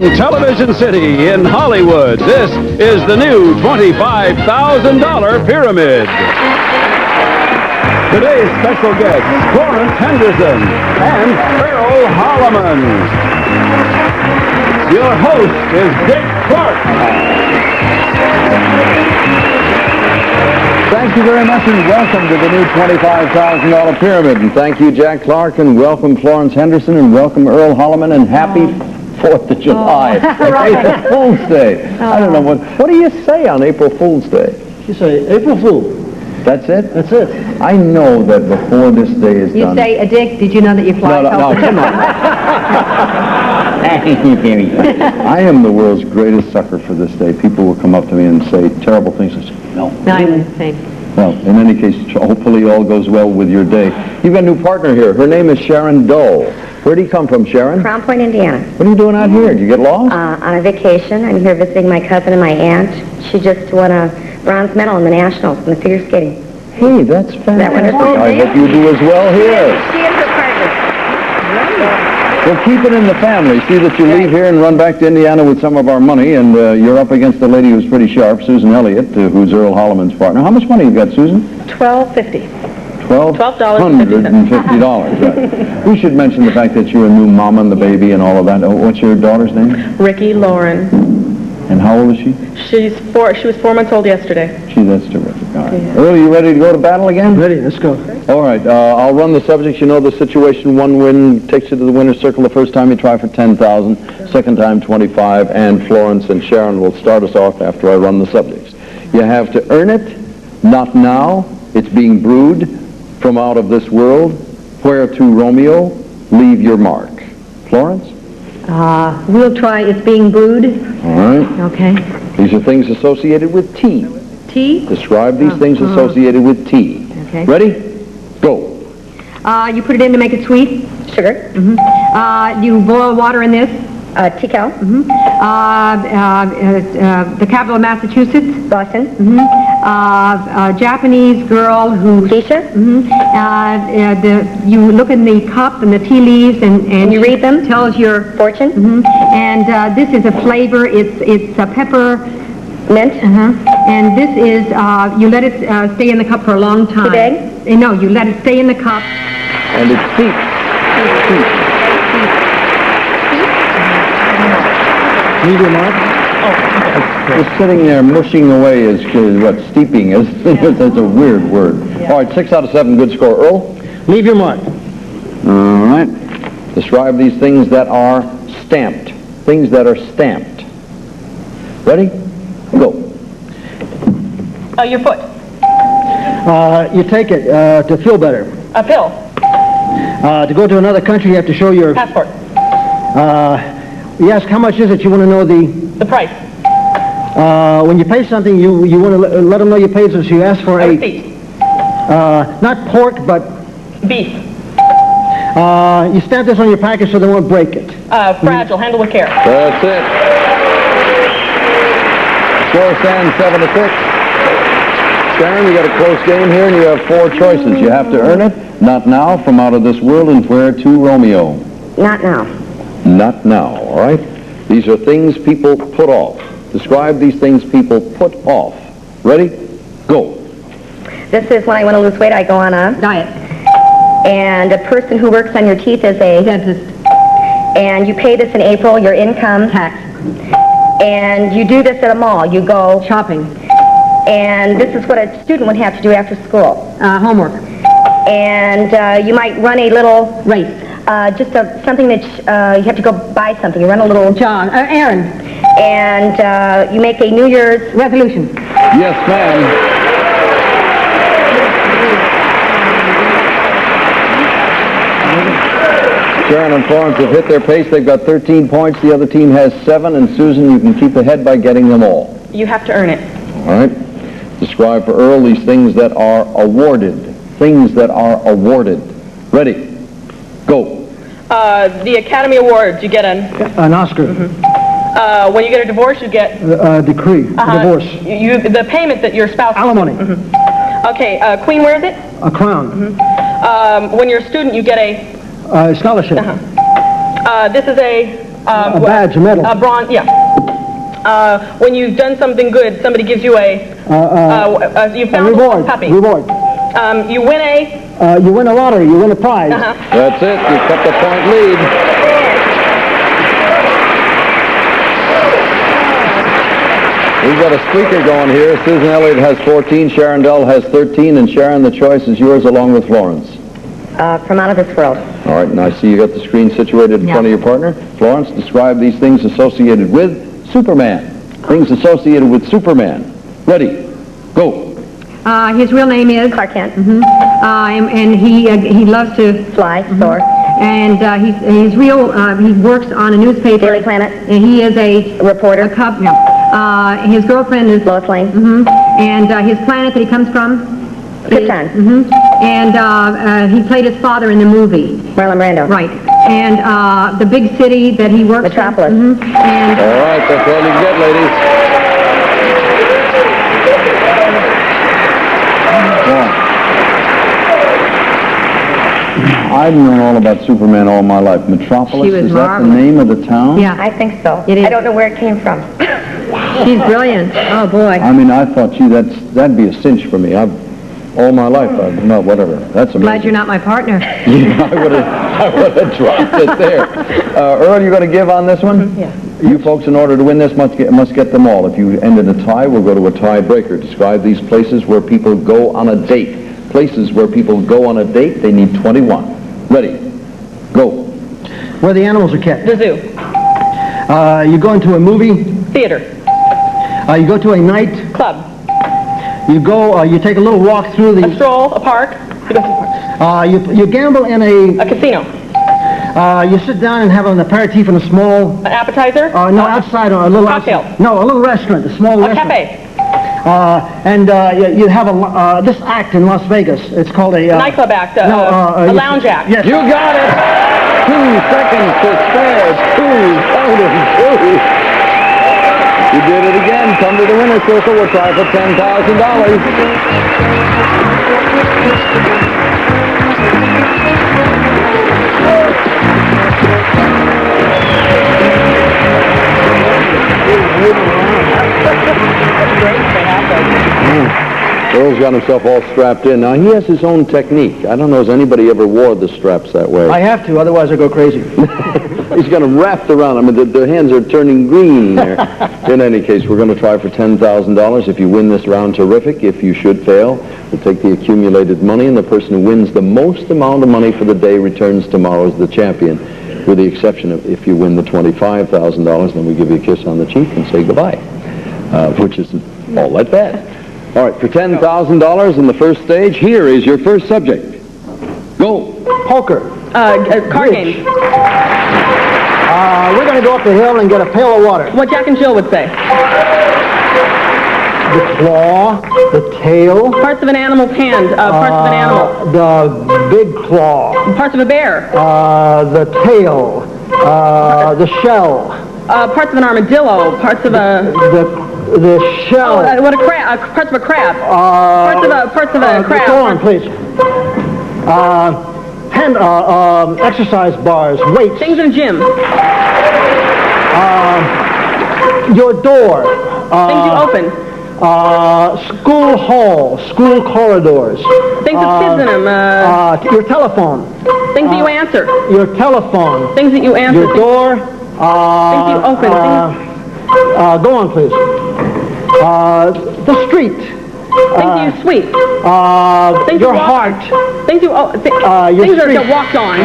Television City in Hollywood, this is the new $25,000 pyramid. Today's special guests, Florence Henderson and Earl Holliman. Your host is Dick Clark. Thank you very much and welcome to the new $25,000 pyramid. And thank you, Jack Clark, and welcome Florence Henderson, and welcome Earl Holliman, and happy 4th of July. April Fool's Day. I don't know, what do you say on April Fool's Day? You say April Fool. That's it? That's it. I know that before this day is You done... say, Dick, did you know that you fly? No, come on. I am the world's greatest sucker for this day. People will come up to me and say terrible things. I say, no. No, I'm the same. Well, in any case, hopefully all goes well with your day. You've got a new partner here. Her name is Sharon Dole. Where do you come from, Sharon? Crown Point, Indiana. What are you doing out here? Did you get lost? On a vacation. I'm here visiting my cousin and my aunt. She just won a bronze medal in the Nationals in the figure skating. Hey, that's fantastic. That wonderful? I hope you do as well here. She and her partner. Well, keep it in the family. See that you leave here and run back to Indiana with some of our money, and you're up against a lady who's pretty sharp, Susan Elliott, who's Earl Holliman's partner. How much money you got, Susan? $12.50. $1,250. Right. We should mention the fact that you're a new mama and the baby and all of that. Oh, what's your daughter's name? Ricky Lauren. And how old is she? She was 4 months old yesterday. That's terrific. All right. Earl, you ready to go to battle again? Ready, let's go. All right, I'll run the subjects. You know the situation. One win takes you to the winner's circle. The first time you try for 10,000, second time 25, and Florence and Sharon will start us off after I run the subjects. You have to earn it, not now. It's being brewed from out of this world. Where to, Romeo? Leave your mark. Florence? We'll try It's Being Brewed. All right. Okay. These are things associated with tea. Tea? Describe these things associated with tea. Okay. Ready? Go. You put it in to make it sweet. Sugar. You boil water in this. Tea kettle. The capital of Massachusetts. Boston. Japanese girl who... Geisha. You look in the cup and the tea leaves and you read them. Tells your... Fortune. And this is a flavor. It's pepper... Mint. And this is, you let it stay in the cup for a long time. Today? No, you let it stay in the cup. And it's steep. Leave your mark. Just sitting there mushing away is what steeping is. That's a weird word. Yeah. All right, 6 out of 7, good score. Earl? Leave your mark. All right. Describe these things that are stamped. Things that are stamped. Ready? Go. Your foot. You take it to feel better. A pill. To go to another country, you have to show your... Passport. You ask how much is it, you want to know the price. when you pay something, you want to let them know you paid, so you ask for A receipt. not pork, but... Beef. You stamp this on your package so they won't break it. Fragile. Handle with care. That's it. Score stands 7-6. Sharon, you got a close game here, and you have 4 choices. You have to earn it, not now, from out of this world, and where to, Romeo? Not now. Not now, all right? These are things people put off. Describe these things people put off. Ready? Go. This is when I want to lose weight, I go on a Diet. And a person who works on your teeth is a Dentist. And you pay this in April, your income. Tax. And you do this at a mall. You go Shopping. and this is what a student would have to do after school. Homework. And you might run a little Race. something that you have to go buy something. You run a little John. Aaron. and you make a New Year's Resolution. Yes, ma'am. Sharon and Florence have hit their pace. They've got 13 points. The other team has 7. And Susan, you can keep ahead by getting them all. You have to earn it. All right. Describe for Earl these things that are awarded. Things that are awarded. Ready? Go. The Academy Awards, you get An Oscar. when you get a divorce, you get... Decree. Divorce. The payment that your spouse... Alimony. Okay, Queen wears it. A crown. When you're a student, you get a... Scholarship. This is a A badge, a medal. A bronze, yeah. When you've done something good, somebody gives you you found a reward. puppy. Reward. You win a... You win a lottery. You win a prize. That's it. You kept the point lead. We've got a squeaker going here. Susan Elliott has 14, Sharon Dell has 13, and Sharon, the choice is yours along with Florence. From Out of This World. All right, and I see you got the screen situated in front of your partner. Florence, describe these things associated with Superman. Things associated with Superman. Ready, go. His real name is... Clark Kent. And he loves to... Fly, soar. And he's real... he works on a newspaper. Daily Planet. And he is a Reporter. A cub. No. His girlfriend is... Lois Lane. And his planet that he comes from... Krypton. And he played his father in the movie. Marlon Brando. Right. And the big city that he works Metropolis. in. And All right, that's all you can get, ladies. I've known all about Superman all my life. Metropolis, She was is that marvelous. the name of the town? yeah, I think so. It is. I don't know where it came from. she's brilliant. Oh boy. I mean, I thought, gee, that'd be a cinch for me. All my life, no, whatever. That's amazing. Glad you're not my partner. Yeah, I would have dropped it there. Earl, you going to give on this one? Yeah. You folks, in order to win this, must get them all. If you end in a tie, we'll go to a tiebreaker. Describe these places where people go on a date. Places where people go on a date, they need 21. Ready, go. Where the animals are kept. The zoo. You go into a movie. Theater. You go to a night. Club. You go. You take a little walk through A the. stroll. A park. You go to the park. You gamble in A casino. You sit down and have an aperitif in a small. An appetizer. No, outside or a little. Cocktail. No, a little restaurant, a small A restaurant. cafe. You have this act in Las Vegas. It's called a Nightclub act. A lounge act. Yes. You got it! 2 seconds to spare. 2. You did it again. Come to the winner's circle. We'll try for $10,000. Earl's got himself all strapped in. Now, he has his own technique. I don't know if anybody ever wore the straps that way. I have to, otherwise I go crazy. He's got them wrapped around him, and the hands are turning green there. In any case, we're going to try for $10,000. If you win this round, terrific. If you should fail, we'll take the accumulated money, and the person who wins the most amount of money for the day returns tomorrow as the champion, with the exception of if you win the $25,000, then we give you a kiss on the cheek and say goodbye, which isn't all that bad. All right, for $10,000 in the first stage, here is your first subject. Go. Poker. Card game. We're going to go up the hill and get a pail of water. What Jack and Jill would say. The claw, the tail. Parts of an animal's hand. Parts of an animal. The big claw. Parts of a bear. The tail. The shell. Parts of an armadillo. Parts of a... The shell. What a crab. Parts of a crab. Parts of a crab. Go on, please. Exercise bars, weights. Things in a gym. Your door. Things you open. School hall, school corridors. Things with kids in them. Your telephone. Things that you answer. Your telephone. Things that you answer. Your door. Things you open. Go on, please. The street. Things you sweep. Things Your you walk heart. on. Things you... things that get walked on.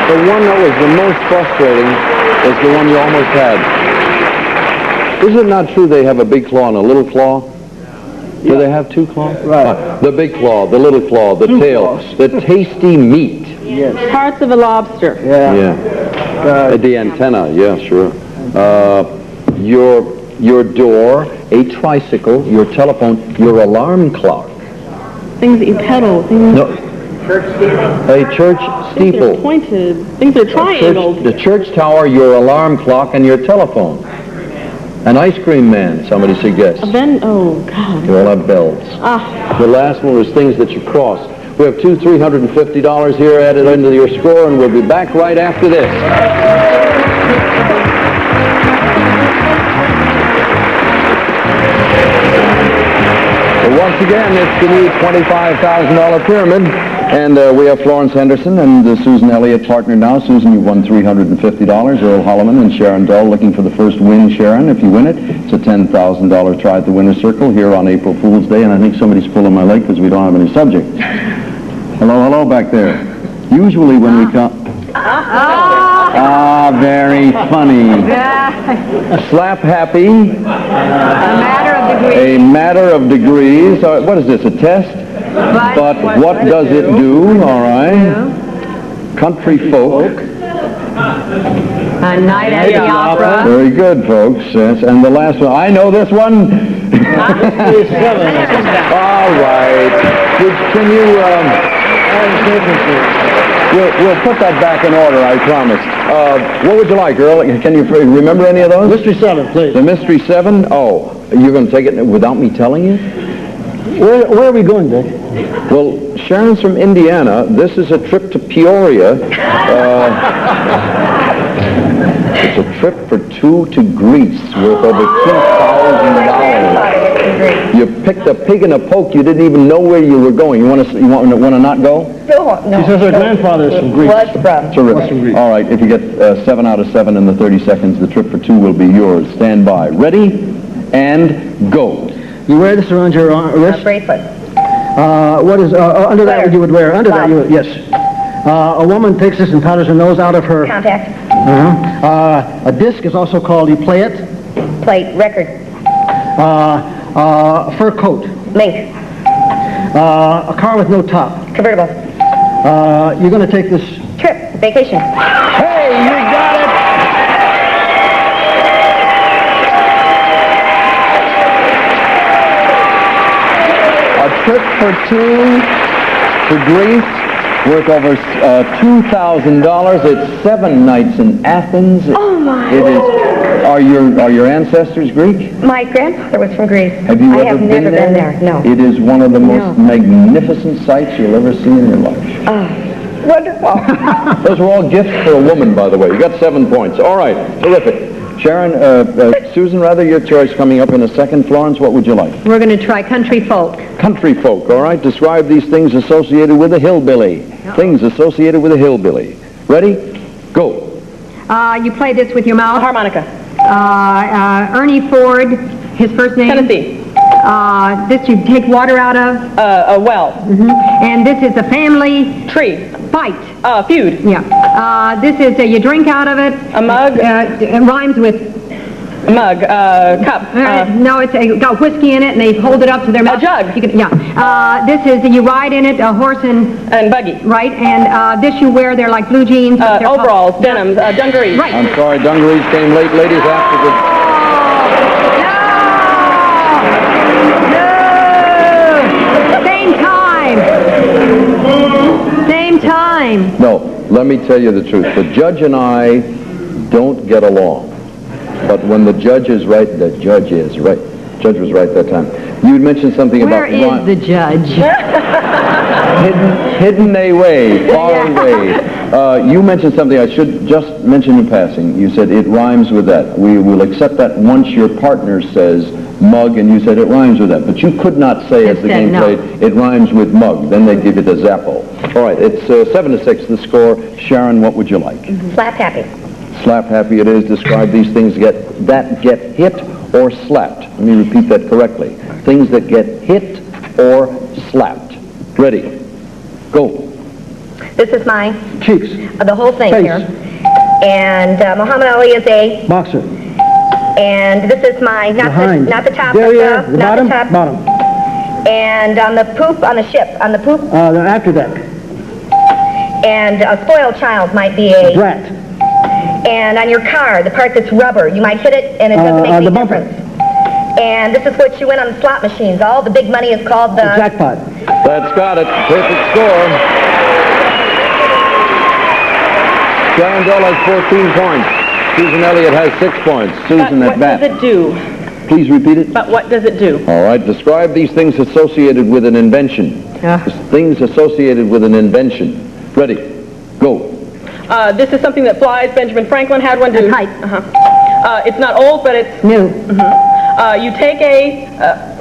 The one that was the most frustrating is the one you almost had. Is it not true they have a big claw and a little claw? Do they have 2 claws? Right. The big claw, the little claw, the tail, claws. the tasty meat. Yes. Parts of a lobster. Yeah. Yeah. The antenna, yeah, sure. Your door, a tricycle, your telephone, your alarm clock. Things that you pedal. Things... No. A church Things that are steeple. pointed. Things that are triangled. The church tower, your alarm clock, and your telephone. An ice cream man, somebody suggests. Oh, God. They all have bells. Ah. The last one was things that you cross. We have two $350 here added into your score, and we'll be back right after this. Once again, it's the new $25,000 pyramid, and we have Florence Henderson and Susan Elliott partnered now. Susan, you've won $350. Earl Holliman and Sharon Dull looking for the first win. Sharon, if you win it, it's a $10,000 try at the winner's circle here on April Fool's Day, and I think somebody's pulling my leg because we don't have any subjects. Hello, hello back there. Usually when we come... very funny. Slap happy. A matter of degrees. What is this, a test? But what does it do? All right. Country folk. A night at the opera. Very good, folks. Yes. And the last one. I know this one. All right. Can you... We'll put that back in order, I promise. What would you like, Earl? Can you remember any of those? Mystery 7, please. The Mystery 7? Oh, you're going to take it without me telling you? Where are we going, Dick? Well, Sharon's from Indiana. This is a trip to Peoria. It's a trip for two to Greece worth over $2,000. You picked a pig in a poke. You didn't even know where you were going. You want to not go? No. She says her grandfather is from Greece. Terrific. All right, if you get 7 out of 7 in the 30 seconds, the trip for two will be yours. Stand by. Ready? And go. You wear this around your wrist? Bracelet. What is under that? What you would wear? Under that, yes. A woman takes this and powders her nose out of her... Contact. A disc is also called, you play it? Plate. Record. Fur coat. Link. A car with no top. Convertible. You're going to take this... Trip. Vacation. Hey, you got it! A trip for two to Greece worth over $2,000. It's 7 nights in Athens. Oh, my. It is. Are your ancestors Greek? My grandfather was from Greece. Have you I ever have never been there. No. It is one of the most magnificent sights you'll ever see in your life. Wonderful. Those were all gifts for a woman, by the way. You got 7 points. All right, terrific. Sharon, Susan, rather, your choice coming up in a second. Florence, what would you like? We're going to try country folk. Country folk, all right. Describe these things associated with a hillbilly. Things associated with a hillbilly. Ready? Go. You play this with your mouth. Harmonica. Ernie Ford, his first name. Tennessee. This you take water out of. A well. And this is a family Tree. fight. Feud. Yeah. This is you drink out of it. A mug. It rhymes with... Mug. Cup. no, it's got whiskey in it, and they hold it up to their mouth. A jug. You can, this is you ride in it, a horse and Buggy. right, and this you wear. They're like blue jeans. but they're Overalls. called- Denims. Dungarees. Right. I'm sorry, dungarees came late. Ladies, after the... Same time. No, let me tell you the truth. The judge and I don't get along. But when the judge is right, the judge is right. Judge was right that time. You had mentioned something Where about... is the judge? hidden away, far away. You mentioned something I should just mention in passing. You said it rhymes with that. We will accept that once your partner says mug, and you said it rhymes with that. But you could not say, as the game played, it rhymes with mug. Then they'd give you the Zappo. All right, it's 7-6, the score. Sharon, what would you like? Slap happy. Slap happy it is. Describe these things that get hit or slapped. Let me repeat that correctly. Things that get hit or slapped. Ready? Go. This is my... Cheeks. The whole thing Face. here. And Muhammad Ali is a... Boxer. And this is my... Not Behind. the top. Derriere. The not bottom. the top. Bottom. And on the poop, on the ship. On the poop. The after deck. And a spoiled child might be a... Brat. And on your car, the part that's rubber, you might hit it and it doesn't make any the bumper. difference. And this is what you win on the slot machines. All the big money is called the... Jackpot. That's got it. Perfect score. Sharon Dull has 14 points. Susan Elliott has 6 points. Susan at bat. What does it do? Please repeat it. But what does it do? All right. Describe these things associated with an invention. Things associated with an invention. Ready, go. This is something that flies. Benjamin Franklin had one. A kite. It's not old, but it's... New. You take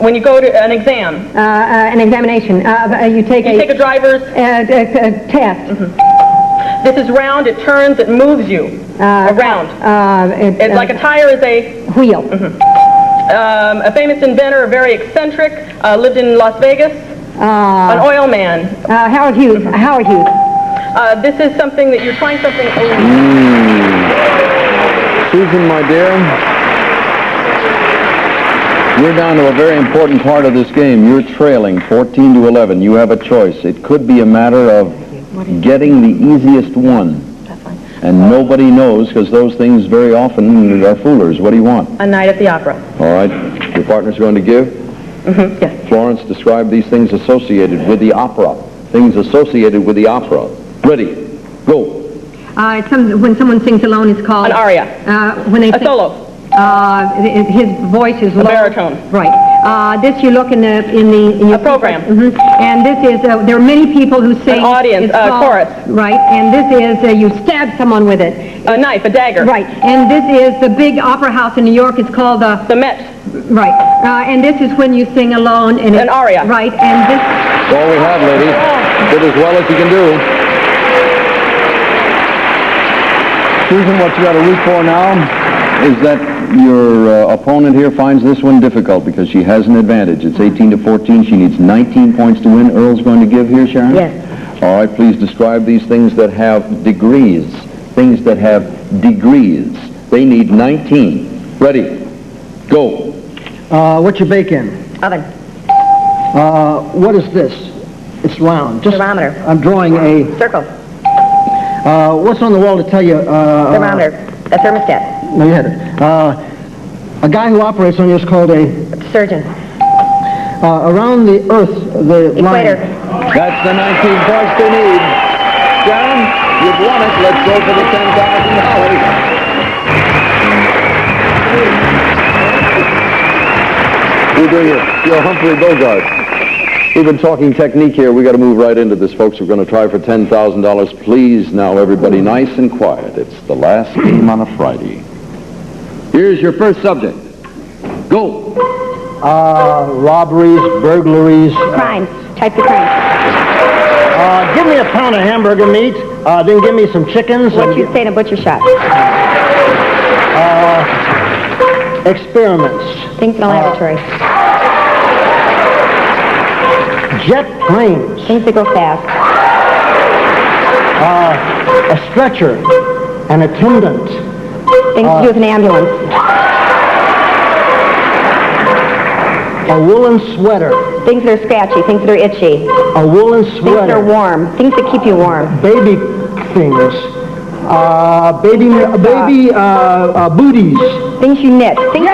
when you go to an exam. An examination. You take a driver's... test. This is round, it turns, it moves you around. It's like a tire is a... Wheel. A famous inventor, very eccentric, lived in Las Vegas. An oil man. Howard Hughes. Howard Hughes. This is something that you're trying something... Susan, my dear, we're down to a very important part of this game. You're trailing 14-11. You have a choice. It could be a matter of getting the easiest one. And nobody knows, because those things very often are foolers. What do you want? A Night at the Opera. All right. Your partner's going to give? Yes. Florence, describe these things associated with the opera. Things associated with the opera. Ready, go. It's when someone sings alone, it's called... An aria. When they A sing, solo. his voice is low. A baritone. Right. This you look in your A program. And this is there are many people who sing. An audience, It's called- chorus. Right. And this is you stab someone with it. A knife, a dagger. Right. And this is the big opera house in New York. It's called the... The Met. Right. And this is when you sing alone. And An aria. Right. And this... That's all we have, ladies. Did as well as you can do. Susan, what you got to root for now is that your opponent here finds this one difficult because she has an advantage. It's 18-14. She needs 19 points to win. Earl's going to give here, Sharon? Yes. All right, please describe these things that have degrees. Things that have degrees. They need 19. Ready, go. What you bake in? Oven. What is this? It's round. Thermometer. I'm drawing a... Circle. What's on the wall to tell you... Thermometer. A thermostat. No, you had it. A guy who operates on you is called a... Surgeon. Around the earth, the Equator. line... That's the 19 points they need. Sharon, you've won it. Let's go for the $10,000. We're doing your Humphrey Bogart. We've been talking technique here. We got to move right into this, folks. We're going to try for $10,000. Please, now, everybody, nice and quiet. It's the last game on a Friday. Here's your first subject. Go. Robberies, burglaries... Crimes. Types of crimes. Give me a pound of hamburger meat, then give me some chickens. What you say in a butcher shop. Experiments. Things in a laboratory. Jet planes. Things that go fast. A stretcher. An attendant. Things to do with an ambulance. A woolen sweater. Things that are scratchy. Things that are itchy. A woolen Things that are sweater. warm. Things that keep you warm. Baby things. Baby booties. Things you knit. Things...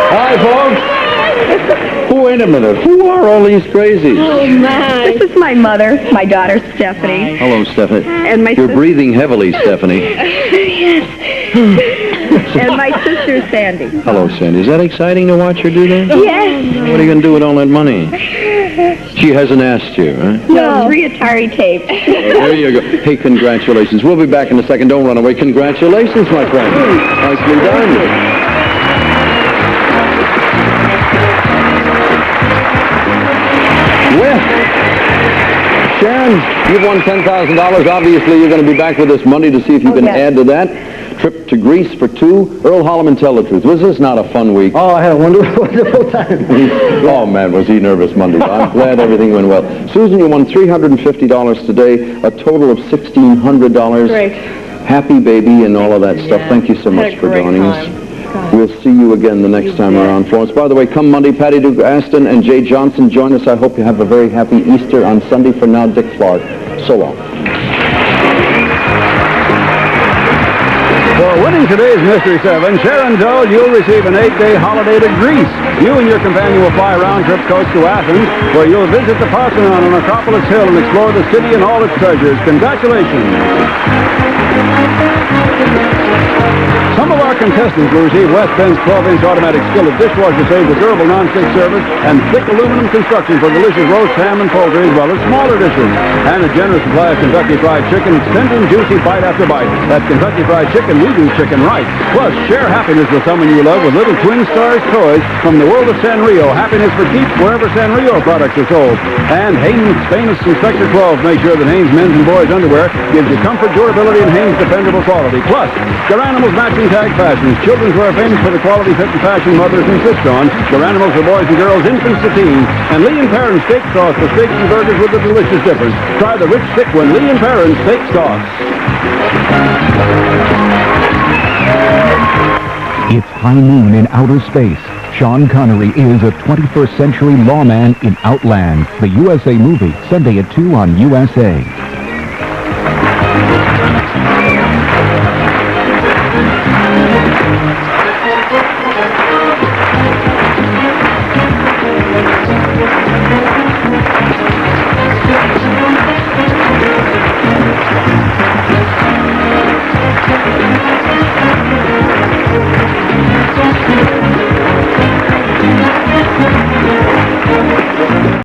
Hi, folks. Wait a minute. Who are all these crazies? Oh, my. This is my mother, my daughter, Stephanie. Hello, Stephanie. And my You're sis- breathing heavily, Stephanie. Yes. And my sister, Sandy. Hello, Sandy. Is that exciting to watch her do that? Yes. What are you going to do with all that money? She hasn't asked you, huh? No, 3 Atari tapes. There you go. Hey, congratulations. We'll be back in a second. Don't run away. Congratulations, my friend. Nicely done. Well, Sharon, you've won $10,000. Obviously, you're going to be back with this money to see if you can yes. add to that. Trip to Greece for 2. Earl Holliman, tell the truth. Was this not a fun week? Oh, I had a wonderful time. Oh, man, was he nervous Monday. I'm glad everything went well. Susan, you won $350 today, a total of $1,600. Great. Happy baby and all of that stuff. Yeah. Thank you so Had a much for great joining time. us. We'll see you again the next time around, Florence. By the way, come Monday, Patty Duke Aston and Jay Johnson join us. I hope you have a very happy Easter on Sunday. For now, Dick Clark. So long. For winning today's Mystery 7, Sharon told you'll receive an 8-day holiday to Greece. You and your companion will fly round-trip coast to Athens, where you'll visit the Parthenon on Acropolis Hill and explore the city and all its treasures. Congratulations. Some of our contestants will receive West Bend's 12-inch automatic skillet dishwasher saved with durable non-stick service and thick aluminum construction for delicious roast ham and poultry, as well as smaller dishes. And a generous supply of Kentucky Fried Chicken, extending juicy bite after bite. That's Kentucky Fried Chicken. We do chicken right. Plus, share happiness with someone you love with little Twin Stars toys from the world of Sanrio. Happiness for keeps wherever Sanrio products are sold. And Hanes famous Inspector 12. Make sure that Hanes men's and boys underwear gives you comfort, durability, and Hanes dependable quality. Plus, Garanimals matching tag fashions. Children's wear famous for the quality, fit, and fashion mothers insist on. Garanimals for boys and girls, infants to teens. And Lee and Perrin steak sauce for steaks and burgers with a delicious difference. Try the rich, thick one, Lee and Perrin steak sauce. It's high noon in outer space. Sean Connery is a 21st century lawman in Outland, the USA movie, Sunday at 2 on USA.